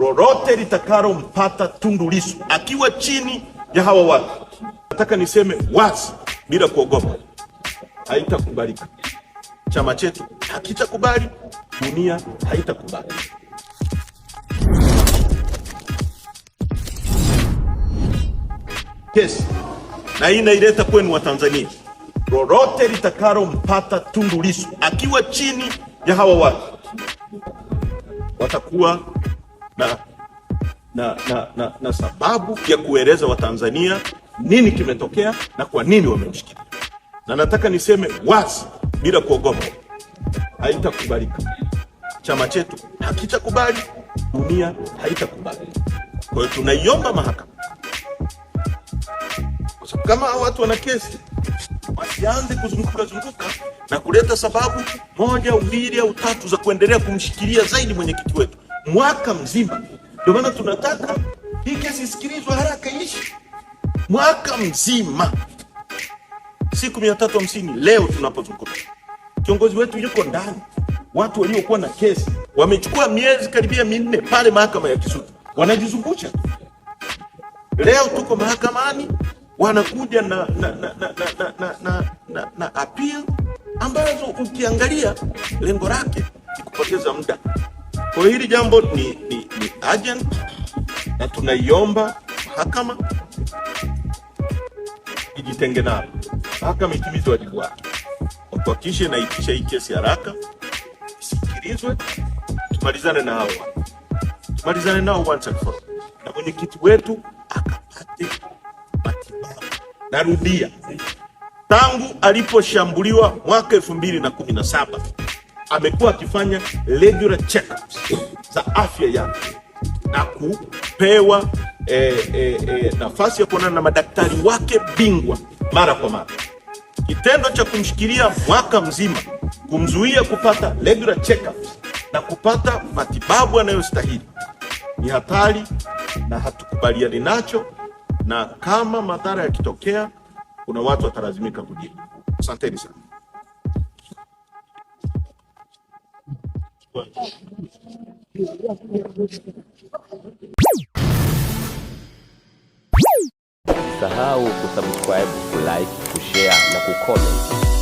lolote litakalompata Tundu Lissu akiwa chini ya hawa watu, nataka niseme wazi bila kuogopa, haitakubalika. Chama chetu hakitakubali, dunia haitakubali. Kesi na hii naileta kwenu wa Tanzania, lolote litakalompata Tundu Lissu akiwa chini ya hawa watu, watakuwa na sababu ya kueleza Watanzania nini kimetokea na kwa nini wamemshikilia. Na nataka niseme wazi bila kuogopa, haitakubalika. Chama chetu hakitakubali, dunia haitakubali. Kwa hiyo tunaiomba mahakama, kwa sababu kama watu wana kesi wasianze kuzunguka na kuleta sababu moja au mbili au tatu za kuendelea kumshikilia zaidi mwenyekiti wetu mwaka mzima. Ndio maana tunataka hii kesi isikilizwe haraka, iishi mwaka mzima, siku 350. Leo tunapozungumza kiongozi wetu yuko ndani. Watu waliokuwa na kesi wamechukua miezi karibia 4 pale mahakama ya Kisutu, wanajizungusha. Leo tuko mahakamani, wanakuja na appeal ambazo ukiangalia lengo lake ni kupoteza muda. Kwa hili jambo ni urgent, na tunaiomba mahakama ijitenge nalo. Mahakama itimize wajibu wake, watuhakikishe na itisha hii kesi haraka, isikilizwe, tumalizane na hao, tumalizane nao once and for all, na mwenyekiti wetu akapate matibabu. Narudia, tangu aliposhambuliwa mwaka 2017 amekuwa akifanya regular check-ups za afya yake na kupewa nafasi ya kuonana na madaktari wake bingwa mara kwa mara. Kitendo cha kumshikilia mwaka mzima, kumzuia kupata regular check-ups na kupata matibabu anayostahili ni hatari na hatukubaliani nacho, na kama madhara yakitokea kuna watu watalazimika kujibu. Asanteni sana. Usisahau kusubscribe, kulike, kushare na kucomment.